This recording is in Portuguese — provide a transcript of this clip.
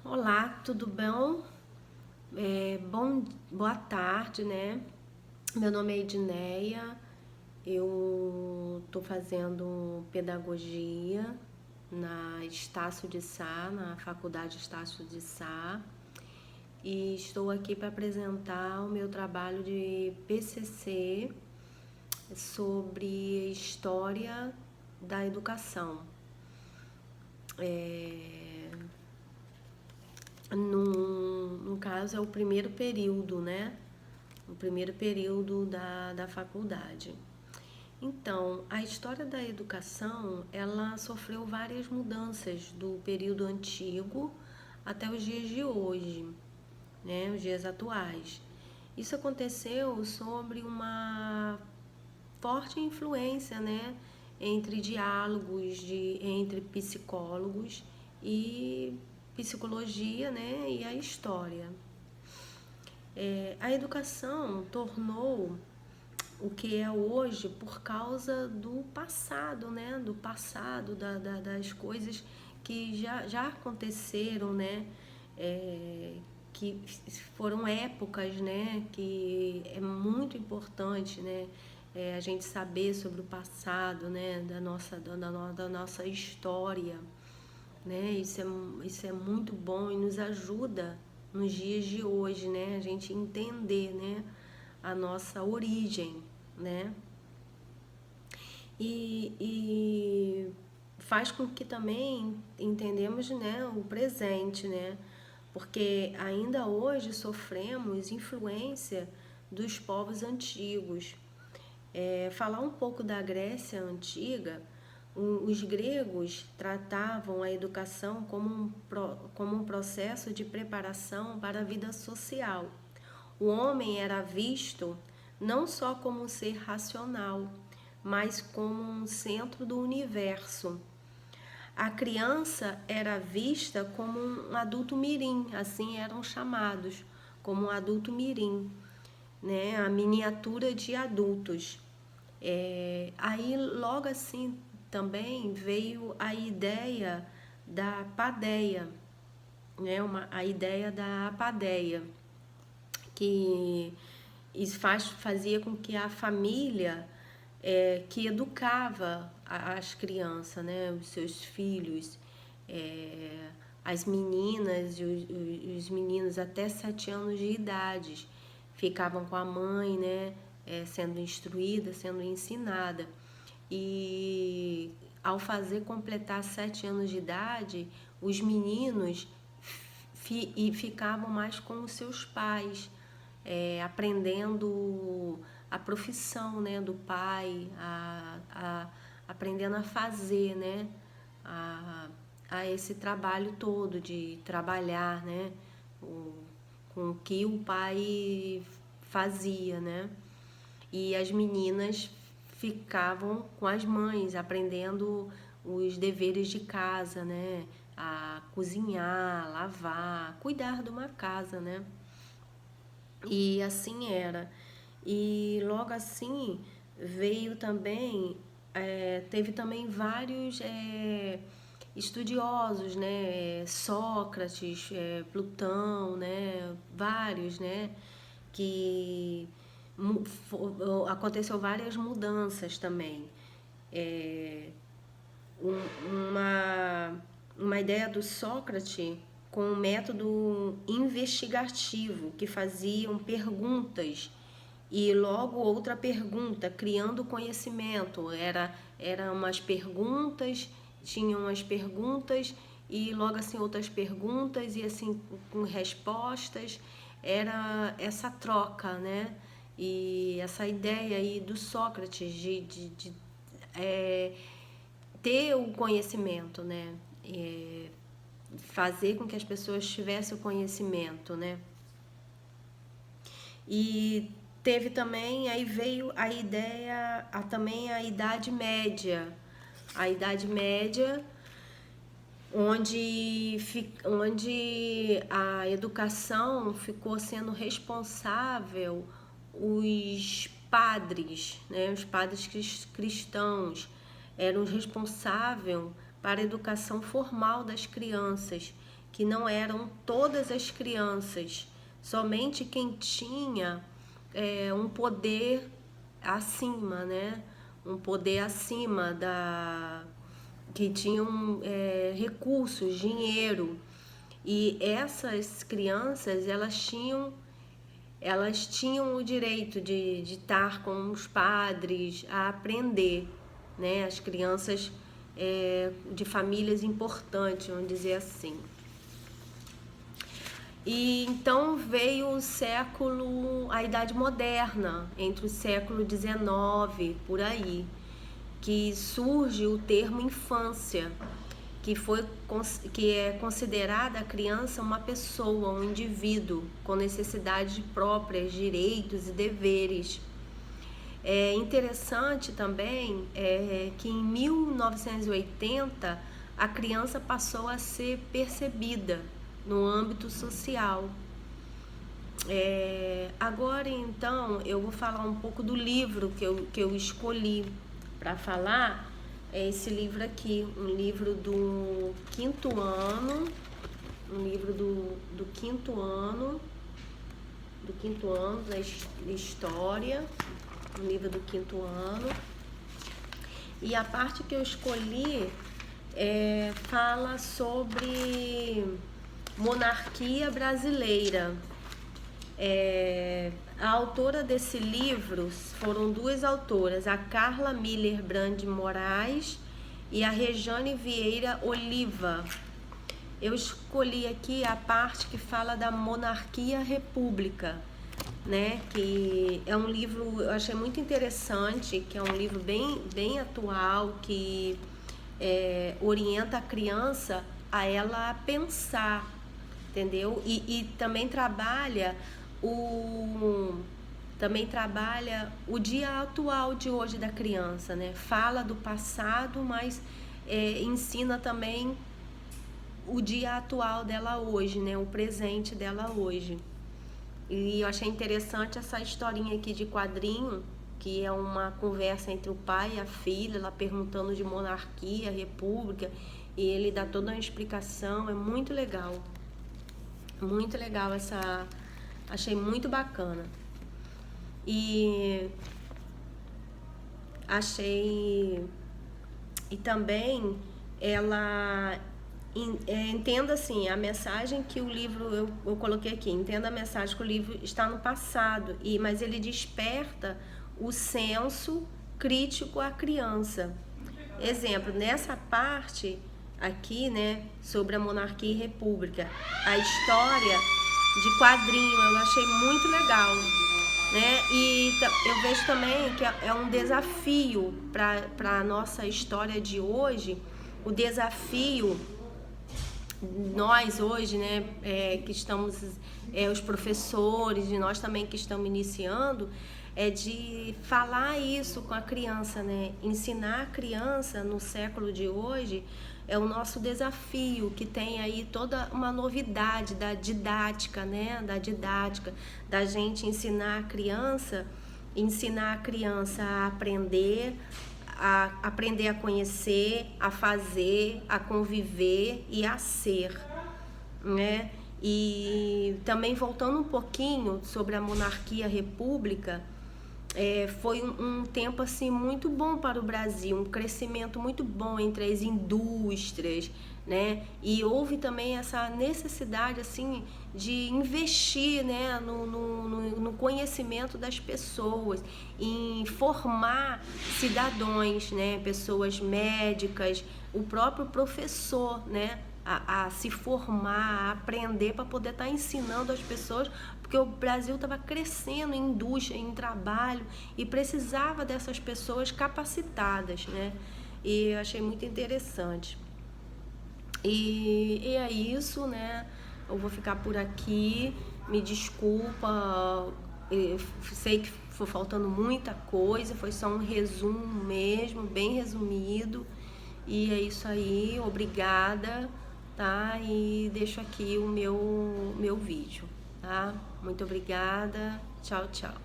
Olá, tudo bom? Boa tarde, né? Meu nome é Edneia, eu estou fazendo pedagogia na Estácio de Sá, na Faculdade Estácio de Sá, e estou aqui para apresentar o meu trabalho de PCC sobre história da educação. No caso, é o primeiro período, né? O primeiro período da faculdade. Então, a história da educação, ela sofreu várias mudanças do período antigo até os dias de hoje, né? Os dias atuais. Isso aconteceu sobre uma forte influência, né? Entre diálogos entre psicólogos e psicologia, né? E a história. A educação tornou o que é hoje por causa do passado, né? Do passado, das coisas que já aconteceram, né? Que foram épocas, né? Que é muito importante, né? A gente saber sobre o passado, né? Da nossa história, né? Isso é muito bom e nos ajuda nos dias de hoje, né? A gente entender, né? A nossa origem, né? E faz com que também entendemos, né? O presente, né? Porque ainda hoje sofremos influência dos povos antigos. Falar um pouco da Grécia antiga, os gregos tratavam a educação como um processo de preparação para a vida social. O homem era visto não só como um ser racional, mas como um centro do universo. A criança era vista como um adulto mirim, assim eram chamados, como um adulto mirim, né? A miniatura de adultos. Aí logo assim também veio a ideia da padeia, né? A ideia da padeia, que isso fazia com que a família que educava as crianças, né? Os seus filhos, as meninas e os meninos até 7 anos de idade ficavam com a mãe, né? Sendo instruída, sendo ensinada. E ao fazer completar 7 anos de idade, os meninos ficavam mais com os seus pais, aprendendo a profissão, né, do pai, aprendendo a fazer, né, a esse trabalho todo de trabalhar, né, com o que o pai fazia, né? E as meninas ficavam com as mães, aprendendo os deveres de casa, né? A cozinhar, lavar, cuidar de uma casa, né? E assim era. E logo assim veio também, teve também vários estudiosos, né? Sócrates, Plutão, né? Vários, né? Que aconteceu várias mudanças também. É, uma, uma ideia do Sócrates com um método investigativo, que faziam perguntas e logo outra pergunta, criando conhecimento. Era umas perguntas, tinham as perguntas e logo assim outras perguntas e assim com respostas. Era essa troca, né? E essa ideia aí do Sócrates de ter o conhecimento, né? Fazer com que as pessoas tivessem o conhecimento, né? E teve também, aí veio a ideia, também a Idade Média. A Idade Média, onde a educação ficou sendo responsável os padres, né? Os padres cristãos eram os responsáveis para a educação formal das crianças, que não eram todas as crianças, somente quem tinha um poder acima, né? Um poder acima que tinham recursos, dinheiro. E essas crianças, elas tinham o direito de estar com os padres, a aprender, né? As crianças de famílias importantes, vamos dizer assim. E então veio a Idade Moderna, entre o século XIX, por aí, que surge o termo infância, que é considerada a criança uma pessoa, um indivíduo com necessidades próprias, direitos e deveres. É interessante também que em 1980 a criança passou a ser percebida no âmbito social. Agora então eu vou falar um pouco do livro que eu escolhi para falar. É esse livro aqui, um livro do quinto ano, da história, um livro do quinto ano. E a parte que eu escolhi fala sobre monarquia brasileira. A autora desse livro foram duas autoras, a Carla Miller Brand Moraes e a Rejane Vieira Oliva. Eu escolhi aqui a parte que fala da monarquia-república, né? Que é um livro, eu achei muito interessante, que é um livro bem atual, que orienta a criança a ela pensar, entendeu? E também trabalha o dia atual de hoje da criança, né? Fala do passado, mas ensina também o dia atual dela hoje, né? O presente dela hoje. E eu achei interessante essa historinha aqui de quadrinho, que é uma conversa entre o pai e a filha, ela perguntando de monarquia, república, e ele dá toda uma explicação. É muito legal achei muito bacana. E também ela entenda assim a mensagem que o livro, eu coloquei aqui, entenda a mensagem que o livro está no passado, mas ele desperta o senso crítico à criança. Exemplo, nessa parte aqui, né, sobre a monarquia e república, a história de quadrinho, eu achei muito legal, né? E eu vejo também que é um desafio para a nossa história de hoje, o desafio, nós hoje, né, que estamos, os professores e nós também que estamos iniciando, de falar isso com a criança, né? Ensinar a criança no século de hoje é o nosso desafio, que tem aí toda uma novidade da didática, né? Da gente ensinar a criança a aprender a conhecer, a fazer, a conviver e a ser, né? E também voltando um pouquinho sobre a monarquia-república, foi um tempo assim muito bom para o Brasil, um crescimento muito bom entre as indústrias, né? E houve também essa necessidade assim de investir, né, no conhecimento das pessoas, em formar cidadãos, né, pessoas médicas, o próprio professor, né, a se formar, a aprender para poder estar ensinando as pessoas, porque o Brasil estava crescendo em indústria, em trabalho, e precisava dessas pessoas capacitadas, né? E eu achei muito interessante. E é isso, né? Eu vou ficar por aqui, me desculpa, eu sei que foi faltando muita coisa, foi só um resumo mesmo, bem resumido. E é isso aí, obrigada, tá? E deixo aqui o meu vídeo, tá? Muito obrigada, tchau, tchau.